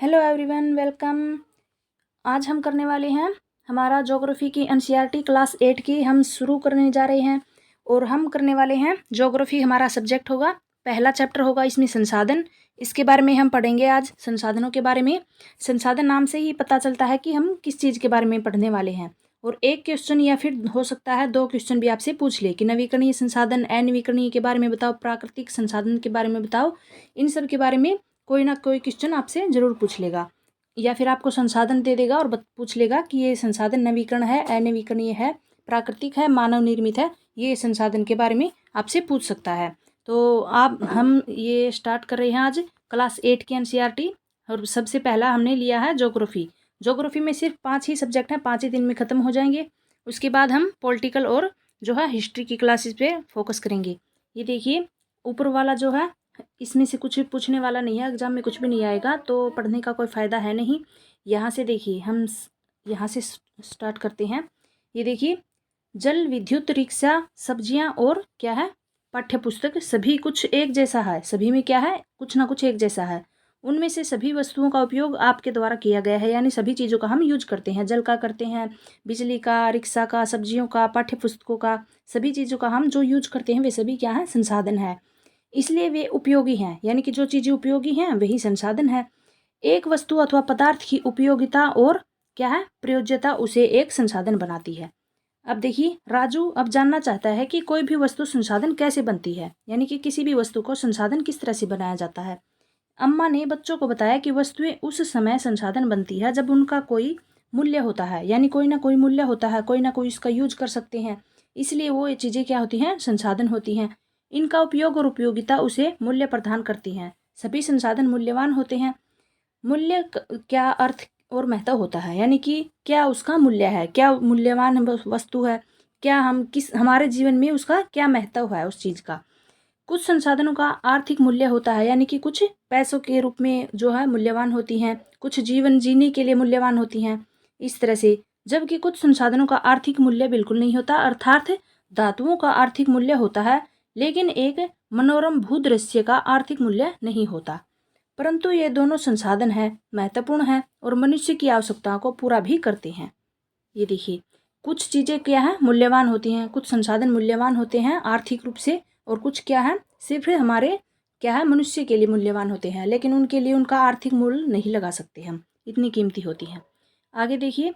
Hello everyone, welcome. आज हम करने वाले हैं हमारा ज्योग्राफी की एनसीईआरटी क्लास 8 की हम शुरू करने जा रहे हैं। और हम करने वाले हैं ज्योग्राफी, हमारा सब्जेक्ट होगा, पहला चैप्टर होगा इसमें संसाधन। इसके बारे में हम पढ़ेंगे आज, संसाधनों के बारे में। संसाधन नाम से ही पता चलता है कि हम किस चीज़ के बारे में पढ़ने वाले हैं। और एक क्वेश्चन या फिर हो सकता है 2 क्वेश्चन भी आपसे पूछ ले कि नवीकरणीय संसाधन, अनवीकरणीय के बारे में बताओ, प्राकृतिक संसाधन के बारे में बताओ। इन सब के बारे में कोई ना कोई क्वेश्चन आपसे ज़रूर पूछ लेगा, या फिर आपको संसाधन दे देगा और पूछ लेगा कि ये संसाधन नवीकरण है, अनवीकरणीय है, प्राकृतिक है, मानव निर्मित है। ये संसाधन के बारे में आपसे पूछ सकता है। तो हम ये स्टार्ट कर रहे हैं आज क्लास 8 की एनसीईआरटी। और सबसे पहला हमने लिया है ज्योग्राफी। ज्योग्राफी में सिर्फ 5 ही सब्जेक्ट हैं, 5 ही दिन में ख़त्म हो जाएंगे। उसके बाद हम पॉलिटिकल और जो है हिस्ट्री की क्लासेस पे फोकस करेंगे। ये देखिए ऊपर वाला जो है, इसमें से कुछ पूछने वाला नहीं है, एग्जाम में कुछ भी नहीं आएगा, तो पढ़ने का कोई फ़ायदा है नहीं। यहाँ से देखिए, हम यहाँ से स्टार्ट करते हैं। ये देखिए, जल, विद्युत, रिक्शा, सब्जियाँ और क्या है, पाठ्य पुस्तक, सभी कुछ एक जैसा है। सभी में क्या है, कुछ ना कुछ एक जैसा है। उनमें से सभी वस्तुओं का उपयोग आपके द्वारा किया गया है, यानी सभी चीज़ों का हम यूज करते हैं। जल का करते हैं, बिजली का, रिक्शा का, सब्जियों का, पाठ्य पुस्तकों का, सभी चीज़ों का हम जो यूज करते हैं वे सभी क्या है, संसाधन है। इसलिए वे उपयोगी हैं, यानी कि जो चीज़ें उपयोगी हैं वही संसाधन है। एक वस्तु अथवा पदार्थ की उपयोगिता और क्या है, प्रयोज्यता उसे एक संसाधन बनाती है। अब देखिए, राजू अब जानना चाहता है कि कोई भी वस्तु संसाधन कैसे बनती है, यानी कि किसी भी वस्तु को संसाधन किस तरह से बनाया जाता है। अम्मा ने बच्चों को बताया कि वस्तुएं उस समय संसाधन बनती है जब उनका कोई मूल्य होता है, यानी कोई ना कोई मूल्य होता है, कोई ना कोई इसका यूज कर सकते हैं, इसलिए वो ये चीज़ें क्या होती हैं, संसाधन होती हैं। इनका उपयोग और उपयोगिता उसे मूल्य प्रदान करती हैं। सभी संसाधन मूल्यवान होते हैं। मूल्य क्या अर्थ और महत्व होता है, यानी कि क्या उसका मूल्य है, क्या मूल्यवान वस्तु है, क्या हम किस हमारे जीवन में उसका क्या महत्व है उस चीज़ का। कुछ संसाधनों का आर्थिक मूल्य होता है, यानी कि कुछ पैसों के रूप में जो है मूल्यवान होती हैं, कुछ जीवन जीने के लिए मूल्यवान होती हैं, इस तरह से। जबकि कुछ संसाधनों का आर्थिक मूल्य बिल्कुल नहीं होता, अर्थात धातुओं का आर्थिक मूल्य होता है, लेकिन एक मनोरम भूदृश्य का आर्थिक मूल्य नहीं होता। परंतु ये दोनों संसाधन है, महत्वपूर्ण है और मनुष्य की आवश्यकताओं को पूरा भी करते हैं। ये देखिए, कुछ चीज़ें क्या है, मूल्यवान होती हैं, कुछ संसाधन मूल्यवान होते हैं आर्थिक रूप से, और कुछ क्या है, सिर्फ हमारे क्या है, मनुष्य के लिए मूल्यवान होते हैं, लेकिन उनके लिए उनका आर्थिक मूल्य नहीं लगा सकते हम, इतनी कीमती होती हैं। आगे देखिए,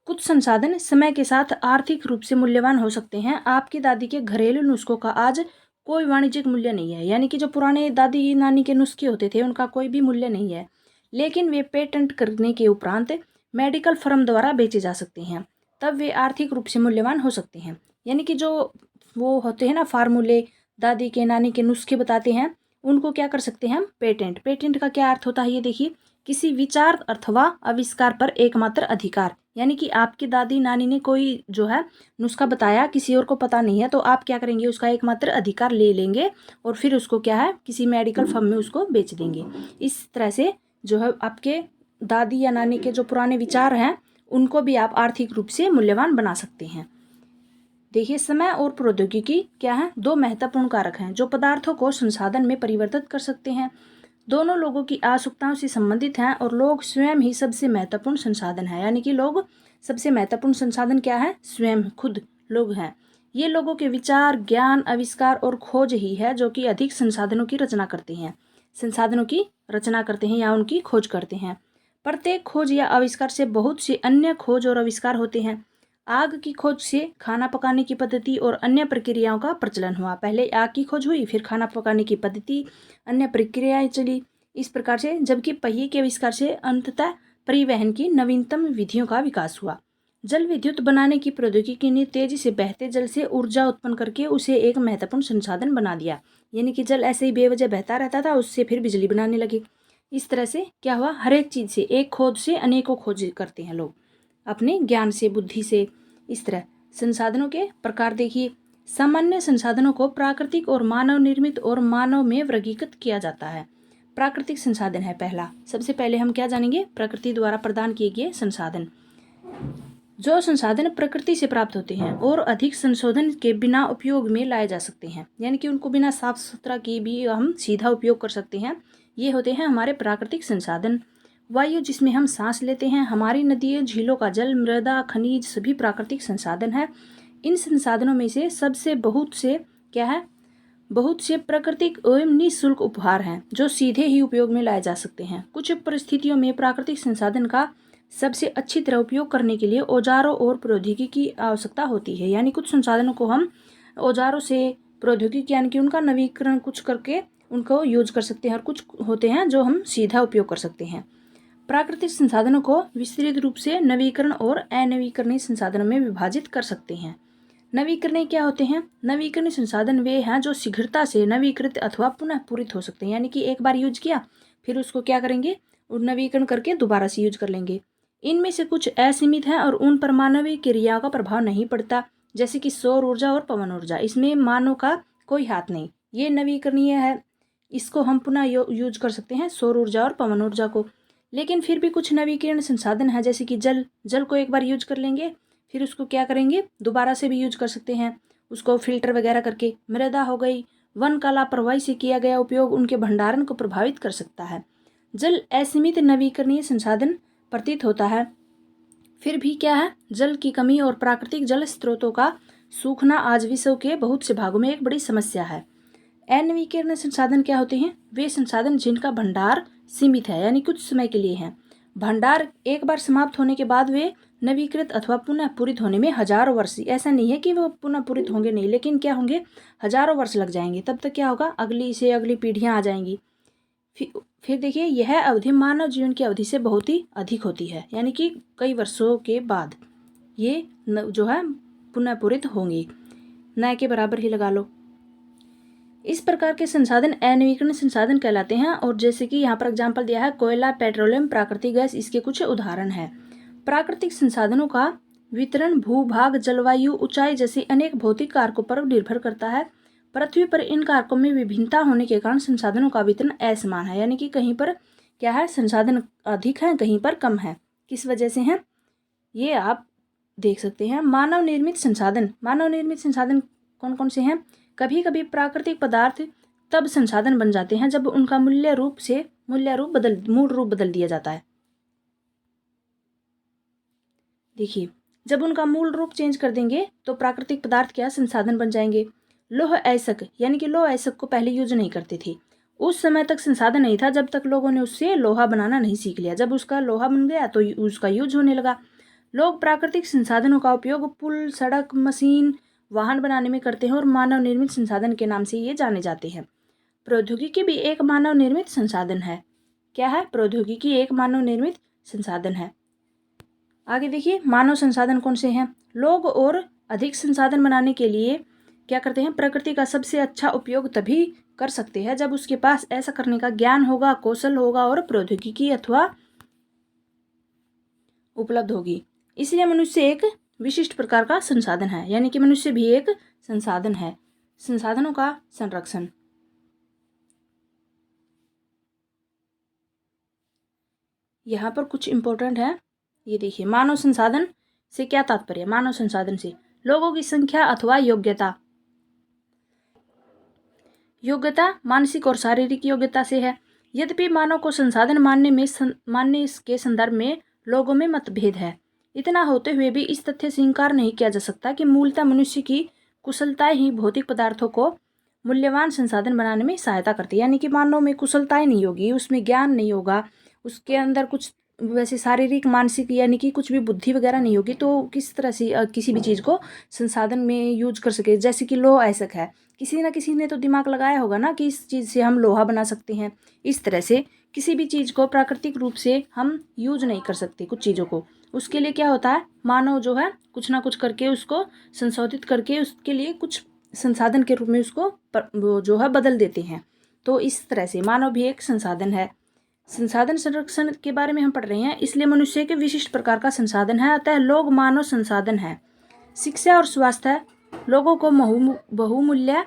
कुछ संसाधन समय के साथ आर्थिक रूप से मूल्यवान हो सकते हैं। आपकी दादी के घरेलू नुस्खों का आज कोई वाणिज्यिक मूल्य नहीं है, यानी कि जो पुराने दादी नानी के नुस्खे होते थे उनका कोई भी मूल्य नहीं है, लेकिन वे पेटेंट करने के उपरांत मेडिकल फर्म द्वारा बेचे जा सकते हैं, तब वे आर्थिक रूप से मूल्यवान हो सकते हैं। यानी कि जो वो होते हैं ना फार्मूले, दादी के नानी के नुस्खे बताते हैं, उनको क्या कर सकते हैं हम, पेटेंट। पेटेंट का क्या अर्थ होता है, ये देखिए, किसी विचार अथवा आविष्कार पर एकमात्र अधिकार, यानी कि आपकी दादी नानी ने कोई जो है नुस्खा बताया, किसी और को पता नहीं है, तो आप क्या करेंगे, उसका एकमात्र अधिकार ले लेंगे और फिर उसको क्या है, किसी मेडिकल फर्म में उसको बेच देंगे। इस तरह से जो है आपके दादी या नानी के जो पुराने विचार हैं उनको भी आप आर्थिक रूप से मूल्यवान बना सकते हैं। देखिए, समय और प्रौद्योगिकी क्या है, दो महत्वपूर्ण कारक हैं जो पदार्थों को संसाधन में परिवर्तित कर सकते हैं। दोनों लोगों की आवश्यकताओं से संबंधित हैं और लोग स्वयं ही सबसे महत्वपूर्ण संसाधन है, यानी कि लोग सबसे महत्वपूर्ण संसाधन क्या है, स्वयं खुद लोग हैं। ये लोगों के विचार, ज्ञान, आविष्कार और खोज ही है जो कि अधिक संसाधनों की रचना करते हैं, संसाधनों की रचना करते हैं या उनकी खोज करते हैं। प्रत्येक खोज या आविष्कार से बहुत से अन्य खोज और आविष्कार होते हैं। आग की खोज से खाना पकाने की पद्धति और अन्य प्रक्रियाओं का प्रचलन हुआ। पहले आग की खोज हुई, फिर खाना पकाने की पद्धति, अन्य प्रक्रियाएं चली, इस प्रकार से। जबकि पहिए के आविष्कार से अंततः परिवहन की नवीनतम विधियों का विकास हुआ। जल विद्युत बनाने की प्रौद्योगिकी ने तेजी से बहते जल से ऊर्जा उत्पन्न करके उसे एक महत्वपूर्ण संसाधन बना दिया, यानी कि जल ऐसे ही बेवजह बहता रहता था, उससे फिर बिजली बनाने लगे। इस तरह से क्या हुआ, हर एक चीज़ से, एक खोज से अनेकों खोज करते हैं लोग अपने ज्ञान से, बुद्धि से। इस तरह संसाधनों के प्रकार देखिए, सामान्य संसाधनों को प्राकृतिक और मानव निर्मित और मानव में वर्गीकृत किया जाता है। प्राकृतिक संसाधन है पहला, सबसे पहले हम क्या जानेंगे, प्रकृति द्वारा प्रदान किए गए संसाधन। जो संसाधन प्रकृति से प्राप्त होते हैं और अधिक संशोधन के बिना उपयोग में लाए जा सकते हैं, यानी कि उनको बिना साफ सुथरा किए भी हम सीधा उपयोग कर सकते हैं, ये होते हैं हमारे प्राकृतिक संसाधन। वायु जिसमें हम सांस लेते हैं, हमारी नदियों झीलों का जल, मृदा, खनिज सभी प्राकृतिक संसाधन है। इन संसाधनों में से सबसे बहुत से क्या है, बहुत से प्राकृतिक एवं निःशुल्क उपहार हैं जो सीधे ही उपयोग में लाए जा सकते हैं। कुछ परिस्थितियों में प्राकृतिक संसाधन का सबसे अच्छी तरह उपयोग करने के लिए औजारों और प्रौद्योगिकी की आवश्यकता होती है। यानी कुछ संसाधनों को हम औजारों से, प्रौद्योगिकी यानी कि उनका नवीकरण कुछ करके उनको यूज कर सकते हैं, और कुछ होते हैं जो हम सीधा उपयोग कर सकते हैं। प्राकृतिक संसाधनों को विस्तृत रूप से नवीकरण और अनवीकरणीय संसाधनों में विभाजित कर सकते हैं। नवीकरणीय क्या होते हैं? नवीकरणीय संसाधन वे हैं जो शीघ्रता से नवीकृत अथवा पुनः पूरित हो सकते हैं। यानी कि एक बार यूज किया, फिर उसको क्या करेंगे, नवीकरण करके दोबारा से यूज कर लेंगे। इनमें से कुछ असीमित हैं और उन पर मानवीय क्रियाओं का प्रभाव नहीं पड़ता, जैसे कि सौर ऊर्जा और पवन ऊर्जा। इसमें मानव का कोई हाथ नहीं, ये नवीकरणीय है, इसको हम पुनः यूज कर सकते हैं, सौर ऊर्जा और पवन ऊर्जा को। लेकिन फिर भी कुछ नवीकरण संसाधन है, जैसे कि जल को एक बार यूज कर लेंगे, फिर उसको क्या करेंगे, दोबारा से भी यूज कर सकते हैं, उसको फिल्टर वगैरह करके। मृदा हो गई, वन का लापरवाही से किया गया उपयोग उनके भंडारण को प्रभावित कर सकता है। जल असीमित नवीकरणीय संसाधन प्रतीत होता है, फिर भी क्या है, जल की कमी और प्राकृतिक जल स्रोतों का सूखना आज विश्व के बहुत से भागों में एक बड़ी समस्या है। अनवीकरणीय संसाधन क्या होते हैं? वे संसाधन जिनका भंडार सीमित है, यानी कुछ समय के लिए है। भंडार एक बार समाप्त होने के बाद वे नवीकृत अथवा पुनः पूरित होने में हजारों वर्ष, ऐसा नहीं है कि वो पुनः पूरित होंगे नहीं, लेकिन क्या होंगे, हजारों वर्ष लग जाएंगे। तब तक क्या होगा, अगली से अगली पीढ़ियां आ जाएंगी। फिर देखिए, यह अवधि मानव जीवन की अवधि से बहुत ही अधिक होती है, यानी कि कई वर्षों के बाद ये जो है पुनः पूरित होंगे, न के बराबर ही लगा लो। इस प्रकार के संसाधन अनवीकरणीय संसाधन कहलाते हैं। और जैसे कि यहाँ पर एग्जाम्पल दिया है, कोयला, पेट्रोलियम, प्राकृतिक गैस, इसके कुछ उदाहरण हैं। प्राकृतिक संसाधनों का वितरण भूभाग, जलवायु, ऊंचाई जैसे अनेक भौतिक कारकों पर निर्भर करता है। पृथ्वी पर इन कारकों में विभिन्नता होने के कारण संसाधनों का वितरण असमान है, यानी कि कहीं पर क्या है, संसाधन अधिक है, कहीं पर कम है। किस वजह से है, ये आप देख सकते हैं। मानव निर्मित संसाधन, मानव निर्मित संसाधन कौन कौन से हैं? कभी कभी प्राकृतिक पदार्थ तब संसाधन बन जाते हैं जब उनका मूल रूप बदल दिया जाता है। देखिए, जब उनका मूल रूप चेंज कर देंगे तो प्राकृतिक पदार्थ क्या संसाधन बन जाएंगे। लौह अयस्क, यानी कि लौह अयस्क को पहले यूज नहीं करते थे, उस समय तक संसाधन नहीं था जब तक लोगों ने उससे लोहा बनाना नहीं सीख लिया। जब उसका लोहा बन गया तो उसका यूज होने लगा। लोग प्राकृतिक संसाधनों का उपयोग पुल, सड़क, मशीन, वाहन बनाने में करते हैं और मानव निर्मित संसाधन के नाम से ये जाने जाते हैं। प्रौद्योगिकी भी एक मानव निर्मित संसाधन है। क्या है? प्रौद्योगिकी एक मानव निर्मित संसाधन है। आगे देखिए, मानव संसाधन कौन से हैं? लोग और अधिक संसाधन बनाने के लिए क्या करते हैं, प्रकृति का सबसे अच्छा उपयोग तभी कर सकते हैं जब उसके पास ऐसा करने का ज्ञान होगा, कौशल होगा और प्रौद्योगिकी अथवा उपलब्ध होगी। इसलिए मनुष्य एक विशिष्ट प्रकार का संसाधन है, यानी कि मनुष्य भी एक संसाधन है। संसाधनों का संरक्षण, यहाँ पर कुछ इंपॉर्टेंट है, ये देखिए। मानव संसाधन से क्या तात्पर्य? मानव संसाधन से लोगों की संख्या अथवा योग्यता। योग्यता मानसिक और शारीरिक योग्यता से है। यद्यपि मानव को संसाधन मानने के संदर्भ में लोगों में मतभेद है, इतना होते हुए भी इस तथ्य से इंकार नहीं किया जा सकता कि मूलतः मनुष्य की कुशलताएं ही भौतिक पदार्थों को मूल्यवान संसाधन बनाने में सहायता करती है। यानी कि मानव में कुशलताएं नहीं होगी, उसमें ज्ञान नहीं होगा, उसके अंदर कुछ वैसे शारीरिक, मानसिक यानी कि कुछ भी बुद्धि वगैरह नहीं होगी, तो किस तरह से किसी भी चीज़ को संसाधन में यूज कर सके। जैसे कि लोह अयस्क है, किसी न किसी ने तो दिमाग लगाया होगा ना कि इस चीज़ से हम लोहा बना सकते हैं। इस तरह से किसी भी चीज़ को प्राकृतिक रूप से हम यूज नहीं कर सकते कुछ चीज़ों को। उसके लिए क्या होता है, मानव जो है कुछ ना कुछ करके उसको संशोधित करके उसके लिए कुछ संसाधन के रूप में उसको वो जो है बदल देते हैं। तो इस तरह से मानव भी एक संसाधन है। संसाधन संरक्षण के बारे में हम पढ़ रहे हैं, इसलिए मनुष्य के विशिष्ट प्रकार का संसाधन है, अतः लोग मानव संसाधन है। शिक्षा और स्वास्थ्य, लोगों को बहुमूल्य,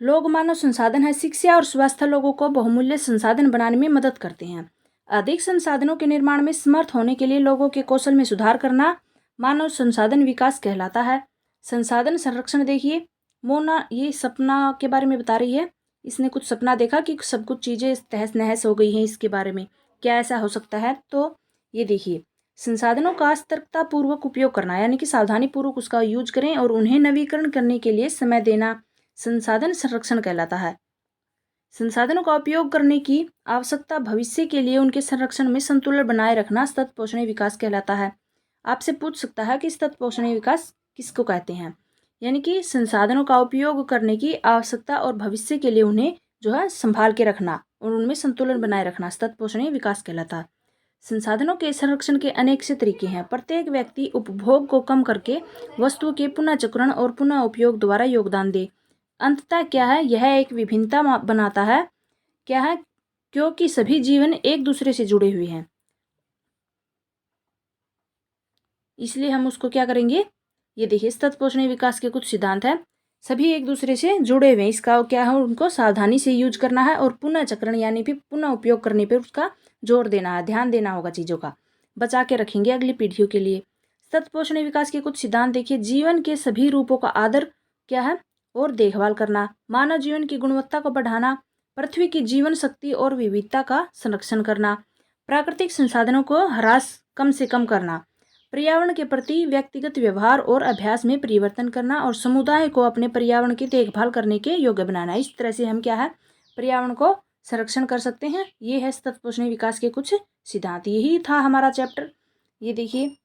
लोग मानव संसाधन है। शिक्षा और स्वास्थ्य लोगों को बहुमूल्य संसाधन बनाने में मदद करते हैं। अधिक संसाधनों के निर्माण में समर्थ होने के लिए लोगों के कौशल में सुधार करना मानव संसाधन विकास कहलाता है। संसाधन संरक्षण देखिए, मोना ये सपना के बारे में बता रही है। इसने कुछ सपना देखा कि सब कुछ चीज़ें तहस नहस हो गई हैं इसके बारे में, क्या ऐसा हो सकता है? तो ये देखिए, संसाधनों का सतर्कतापूर्वक उपयोग करना, यानी कि सावधानीपूर्वक उसका यूज करें और उन्हें नवीकरण करने के लिए समय देना संसाधन संरक्षण कहलाता है। संसाधनों का उपयोग करने की आवश्यकता भविष्य के लिए उनके संरक्षण में संतुलन बनाए रखना सतत पोषणीय विकास कहलाता है। आपसे पूछ सकता है कि सतत पोषणीय विकास किसको कहते हैं? यानी कि संसाधनों का उपयोग करने की आवश्यकता और भविष्य के लिए उन्हें जो है संभाल के रखना और उनमें संतुलन बनाए रखना सतत पोषणीय विकास कहलाता है। संसाधनों के संरक्षण के अनेक से तरीके हैं। प्रत्येक व्यक्ति उपभोग को कम करके वस्तुओं के पुनः चक्रण और पुनः उपयोग द्वारा योगदान दे। अंततः क्या है, यह एक विभिन्नता बनाता है। क्या है? क्योंकि सभी जीवन एक दूसरे से जुड़े हुए हैं, इसलिए हम उसको क्या करेंगे, ये देखिए सतत पोषणीय विकास के कुछ सिद्धांत हैं। सभी एक दूसरे से जुड़े हुए हैं, इसका क्या है, उनको सावधानी से यूज करना है और पुनः चक्रण यानी फिर पुनः उपयोग करने पर उसका जोर देना है, ध्यान देना होगा, चीज़ों का बचा के रखेंगे अगली पीढ़ियों के लिए। सतत पोषणीय विकास के कुछ सिद्धांत देखिए, जीवन के सभी रूपों का आदर क्या है और देखभाल करना, मानव जीवन की गुणवत्ता को बढ़ाना, पृथ्वी की जीवन शक्ति और विविधता का संरक्षण करना, प्राकृतिक संसाधनों को ह्रास कम से कम करना, पर्यावरण के प्रति व्यक्तिगत व्यवहार और अभ्यास में परिवर्तन करना और समुदाय को अपने पर्यावरण की देखभाल करने के योग्य बनाना। इस तरह से हम क्या है, पर्यावरण को संरक्षण कर सकते हैं। ये है सतत पोषणीय विकास के कुछ सिद्धांत। यही था हमारा चैप्टर। ये देखिए,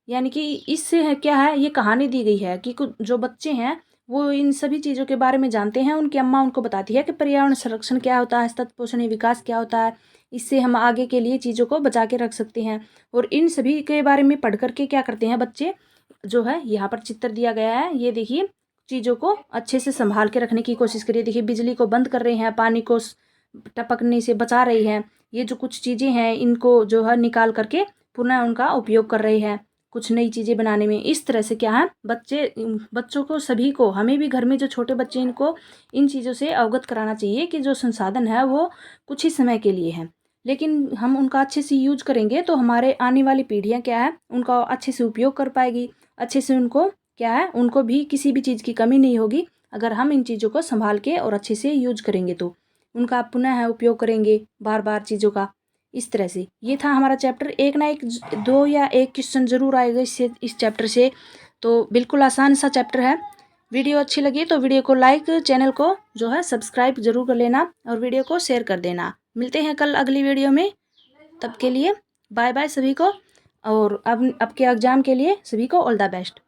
यानी कि इससे है क्या है, ये कहानी दी गई है कि कुछ जो बच्चे हैं वो इन सभी चीज़ों के बारे में जानते हैं। उनकी अम्मा उनको बताती है कि पर्यावरण संरक्षण क्या होता है, सतत पोषणीय विकास क्या होता है, इससे हम आगे के लिए चीज़ों को बचा के रख सकते हैं। और इन सभी के बारे में पढ़ करके क्या करते हैं बच्चे, जो है यहाँ पर चित्र दिया गया है, ये देखिए, चीज़ों को अच्छे से संभाल के रखने की कोशिश करिए। देखिए, बिजली को बंद कर रहे हैं, पानी को टपकने से बचा रही हैं। ये जो कुछ चीज़ें हैं इनको जो है निकाल करके पुनः उनका उपयोग कर रहे हैं कुछ नई चीज़ें बनाने में। इस तरह से क्या है, बच्चों को, सभी को, हमें भी घर में जो छोटे बच्चे इनको इन चीज़ों से अवगत कराना चाहिए कि जो संसाधन है वो कुछ ही समय के लिए है, लेकिन हम उनका अच्छे से यूज करेंगे तो हमारे आने वाली पीढ़ियाँ क्या है उनका अच्छे से उपयोग कर पाएगी। अच्छे से उनको क्या है, उनको भी किसी भी चीज़ की कमी नहीं होगी अगर हम इन चीज़ों को संभाल के और अच्छे से यूज करेंगे तो उनका पुनः उपयोग करेंगे बार बार चीज़ों का। इस तरह से ये था हमारा चैप्टर। एक ना एक, दो या एक क्वेश्चन जरूर आएगा इससे, इस चैप्टर से। तो बिल्कुल आसान सा चैप्टर है। वीडियो अच्छी लगी तो वीडियो को लाइक, चैनल को जो है सब्सक्राइब जरूर कर लेना और वीडियो को शेयर कर देना। मिलते हैं कल अगली वीडियो में, तब के लिए बाय बाय सभी को। और अब के एग्ज़ाम के लिए सभी को ऑल द बेस्ट।